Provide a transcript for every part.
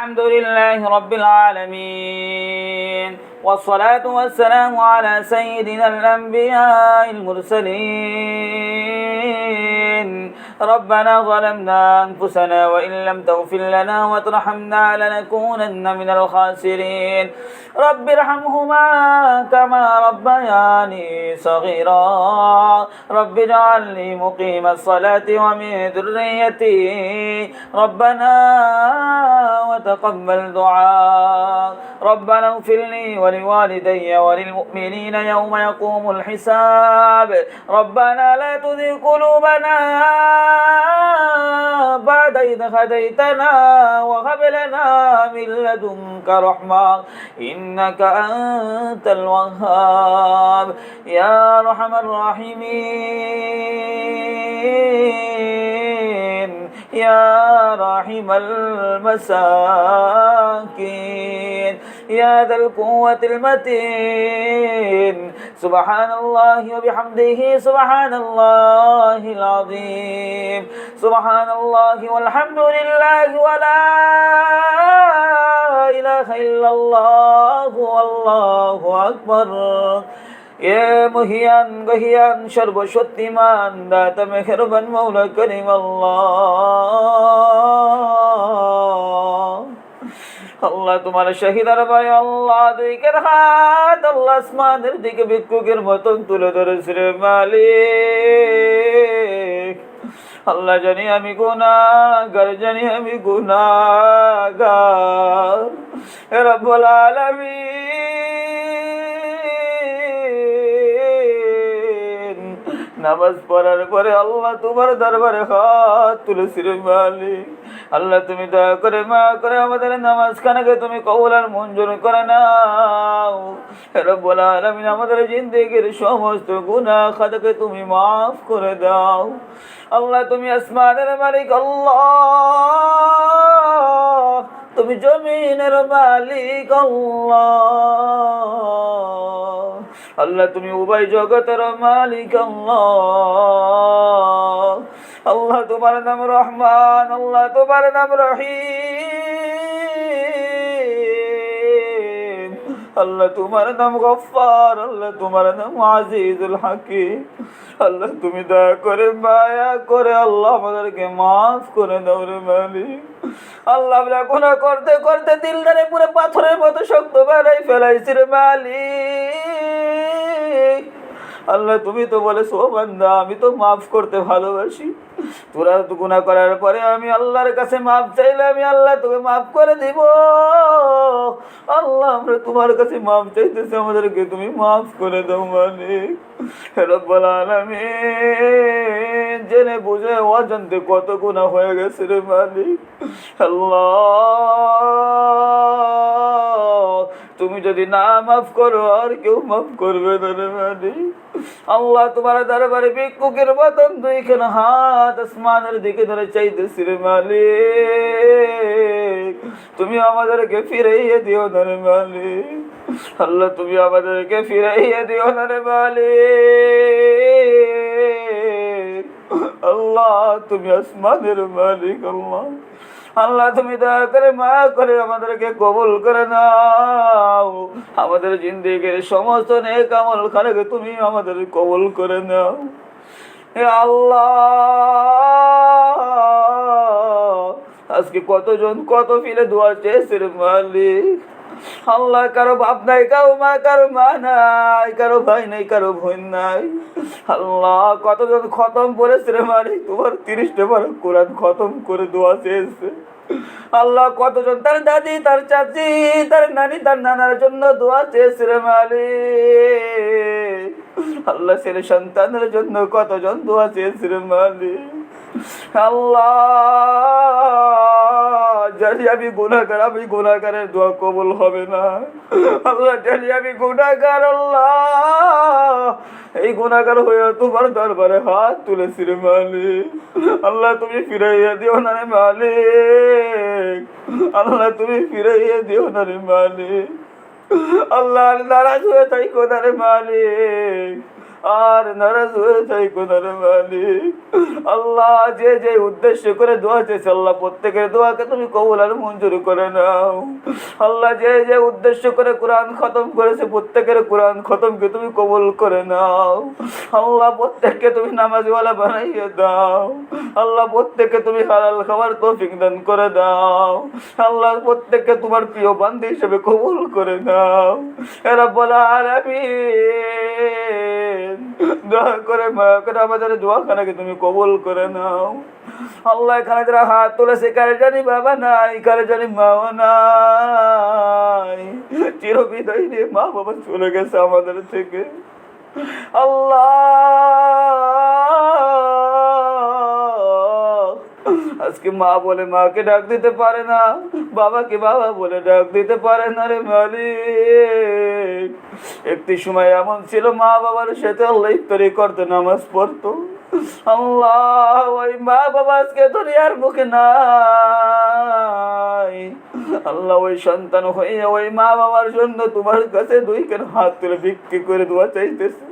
الحمد لله رب العالمين، والصلاة والسلام على سيدنا الأنبياء المرسلين. ربنا ظلمنا أنفسنا وإن لم تغفر لنا وترحمنا لنكونن من الخاسرين. رب ارحمهما كما ربياني صغيرا. رب اجعلني مقيم الصلاة ومن ذريتي ربنا وتقبل دعاء. ربنا اغفر لي ولوالدي وللمؤمنين يوم يقوم الحساب. ربنا لا تزغ قلوبنا بعد إذ هديتنا وهب لنا من لدنك رحمة إنك أنت الوهاب يا أرحم الراحمين يا راحم المساكين يا ذا القوة المتين. سبحان الله وبحمده سبحان الله العظيم. سبحان الله والحمد لله ولا إله إلا الله والله أكبر. এ মহিয়ান গহিয়ান সর্বশক্তিমান দাতা মেহেরবান মৌলা করিম আল্লাহ। আল্লাহ তোমার শহীদার ভাই আল্লাহ দুইকের হাত আল্লাহ আসমানের দিকে ভিক্ষুকের মতন তুলে ধরেছে রে মালিক। আল্লাহ জানি আমি গুনাহগার, জানি আমি গুনাহগার। হে রব্বুল আলামিন, নামাজ পড়ার পরে আল্লাহ তোমার দরবারে হাত তুলেছি রে মালিক। আল্লাহ তুমি দয়া করে মা করে আমাদের নামাজ খানাকে তুমি কবুল আর মঞ্জুর করে নাও। হে রব্বুল আলামিন, আমাদের জিন্দেগির সমস্ত গুনাহ খাতাকে তুমি মাফ করে দাও। আল্লাহ তুমি আসমানের মালিক, আল্লাহ তুমি জমিনের মালিক, আল্লাহ আল্লাহ তুমি উভয় জগতের মালিক, আল্লাহ আল্লাহ তোমার নাম রহমান, আল্লাহ তোমার নাম রহিম, আল্লাহ তোমার নাম গফফার, আল্লাহ তোমার নাম আজিজুল হাকিম। আল্লাহ তুমি দয়া করে মায়া করে আল্লাহ আমাদেরকে মাফ করে দাও রে মালিক। আল্লাহ আমরা গুনাহ করতে করতে দিলদারে পুরো পাথরের মতো শক্ত বানাই ফেলাইছি রে মালিক। আল্লাহ তুমি তো বলেছো বান্দা আমি তো মাফ করতে ভালোবাসি। তোরা তো গুনাহ করার পরে আমি আল্লাহর কাছে মাফ চাইলে আমি আল্লাহ তোকে মাফ করে দিব। আল্লাহ আমরা তোমার কাছে মাফ চাইতেছি, আমাদেরকে তুমি মাফ করে দাও মালিক। হে রব্বুল আলামিন, জেনে বুঝে অজান্তে কত গুনাহ হয়ে গেছে রে মালিক। আল্লাহ তুমি যদি না মাফ করো আর কেউ মাফ করবে না রে মালিক। আল্লাহ তোমার দরবারে ভিক্ষুকের মতন দুইখানা হাত আসমানের দিকে ধরে চাইতেছি রে মালিক। তুমি আমাদেরকে ফিরাইয়ে দিও না রে মালিক। আল্লাহ তুমি আমাদেরকে ফিরাইয়ে দিও না রে মালিক। আল্লাহ তুমি আসমানের মালিক, আল্লাহ আল্লাহ তুমি দয়া করে মায়া করে আমাদেরকে কবুল করে নাও। আমাদের জিন্দেগির সমস্ত নেক আমল খানাকে তুমি আমাদের কবুল করে নাও। হে আল্লাহ, আজকে কতজন কত ফিলে দোয়া চেয়েছে রে মালিক। আল্লাহ কারো বাপ নাই, কারো মা, কারো মা নাই, কারো ভাই নাই, কারো বোন নাই। আল্লাহ কতজন খতম করেছে রে মালিক, তোমার 30টা বার কোরআন খতম করে দোয়া চেয়েছে। আল্লাহ কতজন তার দাদি, তার চাচি, তার নানি, তার নানার জন্য দোয়া চেয়েছে রে মালিক। আল্লাহ ছেলে সন্তানের জন্য কতজন দোয়া চেয়েছে রে মালিক। আল্লাহ জানি আমি গুনাহগার, আমি গুনাহগারের দোয়া কবুল হবে না। আল্লাহ জানি আমি গুনাহগার, আল্লাহ এই গুনাহগার হয়ে তোমার দরবারে হাত তুলেছি রে মালিক। আল্লাহ তুমি ফিরাইয়া দিও না রে মালিক। আল্লাহ তুমি ফিরাইয়া দিও না রে মালিক। আল্লাহ নারাজ হয়ে থাইকো না রে মালিক। আর নারাজ হয়ে থাইকো না রে মালিক। আল্লাহ যে যে উদ্দেশ্য করে দোয়া চেয়েছে আল্লাহ প্রত্যেকের দোয়াকে তুমি কবুল আর মঞ্জুর করে নাও। আল্লাহ যে যে উদ্দেশ্য করে কোরআন খতম করেছে প্রত্যেকের কোরআন খতমকে তুমি কবুল করে নাও। আল্লাহ প্রত্যেককে তুমি নামাজওয়ালা বানাইয়ে দাও। আল্লাহ প্রত্যেককে তুমি হালাল খাবার তৌফিক দান করে দাও। আল্লাহ প্রত্যেককে তোমার প্রিয় বান্দী হিসেবে কবুল করে নাও। এ রাব্বুল আলামিন দোয়া করে মায়া করে আমাদের দোয়াখানাকে তুমি কবুল করে নাও। আল্লাহ এখানে যারা হাত তুলেছে কারে জানি বাবা নাই, কারে জানি মাও নাই, চিরবিদায় নিয়ে মা বাবা চলে গেছে আমাদের থেকে। আল্লাহ আজকে মা বলে মাকে ডাক দিতে পারে না, বাবাকে বাবা বলে ডাক দিতে পারে না রে মালিক। একটি সময় এমন ছিল মা বাবার সাথে আল্লাহ ইফতারি করতে নামাজ পড়তো। আল্লাহ ওই মা বাবা আজকে দুনিয়ার মুখে নাই। আল্লাহ ওই সন্তান হয়ে ওই মা বাবার জন্য তোমার কাছে দুই কেন হাত তুলে বিক্রি করে দোয়া চাইতেছে।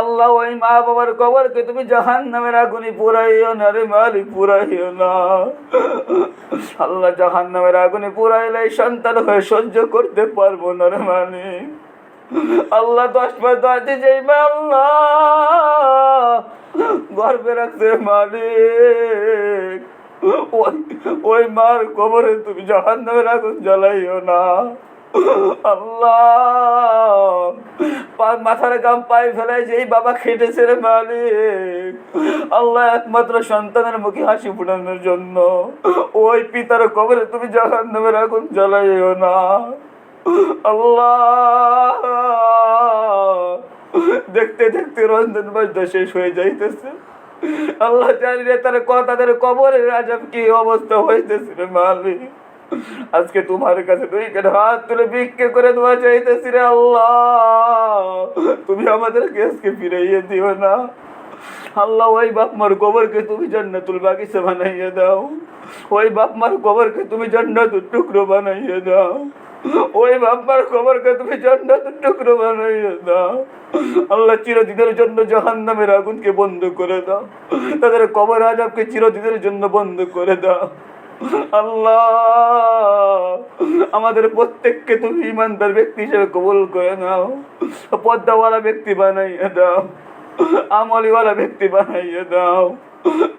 আল্লাহ ওই মা বাবার কবরকে তুমি জাহান্নামের আগুনে পুরাইও না রে মালিক, পুরাইও না। আল্লাহ জাহান্নামের আগুনে পুরাইলে সন্তান হয়ে সহ্য করতে পারবো না রে মালিক। আল্লাহ 10 মাস 10 দিন যেই মা আল্লাহ গর্বে রাখছে রে মালিক, ওই মার কবরে তুমি জাহান্নামের আগুন জ্বালাইও না। আল্লাহ মাথার গাম পায়ে ফেলায় যেই বাবা খেটেছে রে মালিক, আল্লাহ একমাত্র সন্তানের মুখে হাসি ফুটানোর জন্য ওই পিতার কবরে তুমি জাহান্নামের আগুন জ্বালাইও না। আল্লাহ দেখতে দেখতে রমজান মাসটা শেষ হয়ে যাইতেছে। আল্লাহ জানি রে তাদের কবরের আযাব কি অবস্থা হইতেছে রে মালিক। আজকে তোমার কাছে দুই হাত তুলে ভিক্ষে করে দোয়া চাইতেছি রে আল্লাহ, তুমি আমাদেরকে আজকে ফিরাইয়ে দিও না। আল্লাহ ওই বাপ মার কবরকে তুমি জান্নাতুল বাগিচা বানাইয়ে দাও। ওই বাপ মার কবরকে তুমি জান্নাতুল টুকরো বানাইয়ে দাও। ওই বাপ মার কবরকে তুমি জান্নাতুল টুকরো বানাইয়ে দাও। আল্লাহ চিরদিনের জন্য জাহান্নামের আগুনকে বন্ধ করে দাও, তাদের কবর আযাবকে চিরদিনের জন্য বন্ধ করে দাও। আল্লাহ আমাদের প্রত্যেককে তুমি ইমানদার ব্যক্তি হিসেবে কবুল করে নাও, পর্দাওয়ালা ব্যক্তি বানাইয়ে দাও, আমলিওয়ালা ব্যক্তি বানাইয়ে দাও।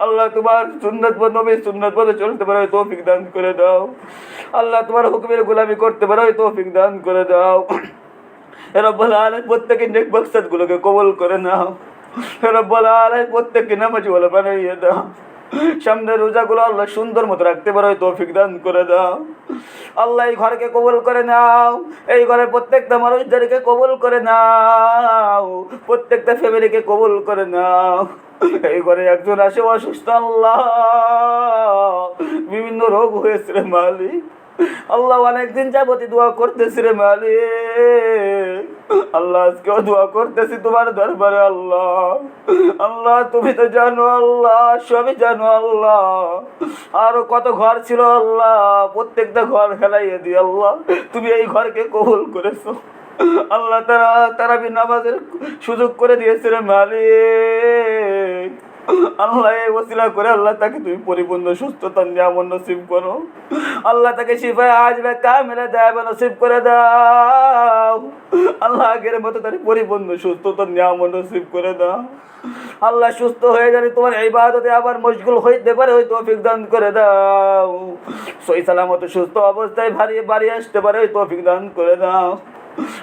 আল্লাহ তোমার সুন্নাত বা নবীর সুন্নাত পথে চলতে পারো তৌফিক দান করে দাও। আল্লাহ তোমার হুকুমের গোলামি করতে পারো তৌফিক দান করে দাও। হে রব্বুল আলামিন প্রত্যেকের নেক মাকসাদগুলোকে কবুল করে নাও। হে রব্বুল আলামিন প্রত্যেককে নামাজওয়ালা বানাইয়ে দাও। সামনে রোজাগুলো আল্লাহ সুন্দর মতো রাখতে পারো তৌফিক দান করে দাও। আল্লাহ এই ঘরকে কবুল করে নাও, এই ঘরের প্রত্যেকটা মানুষদেরকে কবুল করে নাও, প্রত্যেকটা ফ্যামিলিকে কবুল করে নাও। এই ঘরে একজন আসে অসুস্থ, আল্লাহ বিভিন্ন রোগ হয়েছে রে মালিক। আল্লাহ অনেকদিন যাবতী দোয়া করতেছি রে মালিক। আল্লাহ আজকেও দোয়া করতেছি তোমার দরবারে। আল্লাহ আল্লাহ তুমি তো জানো, আল্লাহ সবই জানো। আল্লাহ আরো কত ঘর ছিল আল্লাহ, প্রত্যেকটা ঘর ফেলাইয়ে দি আল্লাহ, তুমি এই ঘরকে কবুল করেছো। আল্লাহ তারাবি নামাজের সুযোগ করে দিয়েছে রে মালিক। আল্লাহ এই ওসিলা করে আল্লাহ তাকে তুমি পরিপূর্ণ সুস্থতা নিয়ামত নসিব করো। আল্লাহ তাকে শিফায়ে আজলা কামিলা দায়বা নসিব করে দাও। আল্লাহ আগের মতো তার পরিপূর্ণ সুস্থতা নিয়ামত নসিব করে দাও। আল্লাহ সুস্থ হয়ে জানি তোমার ইবাদতে আবার মশগুল হইতে পারে ওই তৌফিক দান করে দাও। সহি সালামত সুস্থ অবস্থায় বাড়ি আসতে পারে ওই তৌফিক দান করে দাও।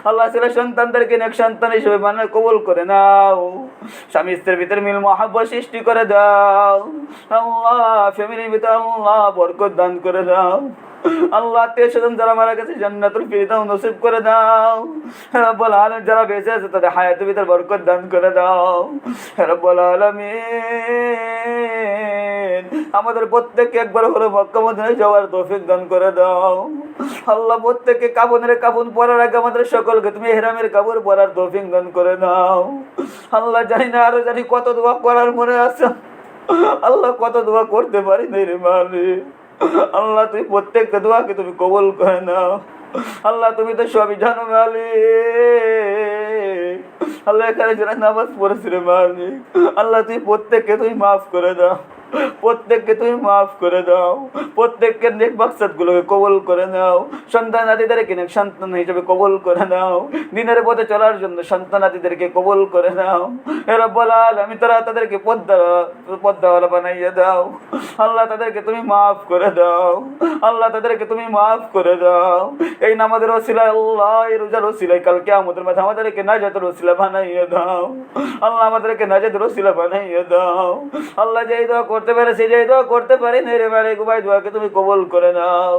আল্লাহ ছেলে সন্তানদেরকে নেক সন্তান হিসেবে মানে কবুল করে নাও। স্বামী স্ত্রীর ভিতরে মিল মহাব্বত সৃষ্টি করে দাও। আল্লাহ ফ্যামিলির ভিতরে আল্লাহ বরকত দান করে দাও। আল্লাহ আত্মীয় স্বজন যারা মারা গেছে জান্নাতুল ফিরদাউস নসিব করে দাও। হে রব্বুল আলামিন যারা বেঁচে আছে তাদের হায়াতের ভিতর বরকত দান করে দাও। হে রব্বুল আলামিন আমাদের প্রত্যেককে একবার হলো মক্কা মদিনায় যাওয়ার তৌফিক দান করে দাও। আল্লাহ প্রত্যেককে কাফন পরার আগে আমাদের সকলকে তুমি ইহরামের কাপড় পরার তৌফিক দান করে দাও। আল্লাহ জানি না আরো জানি কত দোয়া করার মনে আছে, আল্লাহ কত দোয়া করতে পারি না রে মালিক। আল্লাহ তুই প্রত্যেকটা দোয়াকে তুমি কবুল করে নাও। আল্লাহ তুমি তো সবই জানো মালিক। আল্লাহ এখানে যারা নামাজ পড়েছিল মালিক, আল্লাহ তুই প্রত্যেককে তুই মাফ করে দাও, প্রত্যেককে তুমি মাফ করে দাও, প্রত্যেককে নেক মাকসাদ গুলোকে কবুল করে নাও, সন্তান আদিদেরকে নেক সন্তান হিসেবে কবুল করে নাও, দিনের পথে চলার জন্য সন্তান আদিদেরকে কবুল করে নাও। হে রব্বুল আলামিন তারা তাদেরকে পদ্মাওয়ালা বানাইয়া দাও। আল্লাহ তাদেরকে তুমি মাফ করে দাও, আল্লাহ তাদেরকে তুমি মাফ করে দাও। এই নামাজের ওসিলায় আল্লাহ, এই রোজার ওসিলায় কাল কিয়ামতের মাঠে আমাদেরকে নাজাতের ওসিলা বানাইয়া দাও। আল্লাহ আমাদেরকে নাজাতের ওসিলা বানাইয়া দাও। আল্লাহ যেই দোয়া করতে পারে সেই যেই দোয়া করতে পারি না রে মালিক, ভাই দোয়াকে তুমি কবুল করে নাও।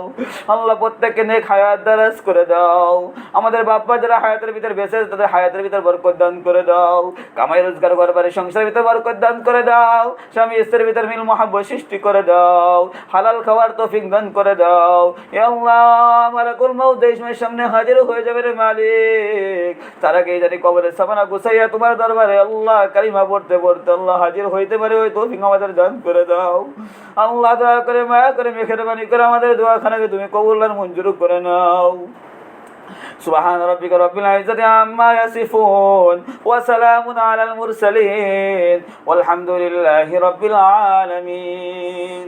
আল্লাহ প্রত্যেককে নেক হায়াত দারাজ করে দাও। আমাদের বাপ্পা যারা হায়াতের ভিতর বেঁচে আছে তাদের হায়াতের ভিতর বরকত দান করে দাও। কামাই রোজগার করবারে সংসারের ভিতর বরকত দান করে দাও। স্বামী স্ত্রীর ভিতর মিল মহাব্বত সৃষ্টি করে দাও। হালাল খাওয়ার তৌফিক দান করে দাও। হে আল্লাহ মালাকুল মউত এই সময়ের সামনে হাজির হয়ে যাবে রে মালিক, তার আগে জানি কবরের সামানা গুছাইয়া তোমার দরবারে আল্লাহ কালিমা পড়তে পড়তে আল্লাহ হাজির হইতে পারে, ওই তৌফিক আমাদের দান করে দাও। আল্লাহ দয়া করে মায়া করে মেহেরবানি করে আমাদের দোয়াখানাকে তুমি কবুল আর মঞ্জুর করে নাও। সুবহান রাব্বিকা রাব্বিল ইজ্জাতি আম্মা ইয়াসিফুন ওয়া সালামুন আলাল মুরসালিন ওয়ালহামদুলিল্লাহি রাব্বিল আলামিন।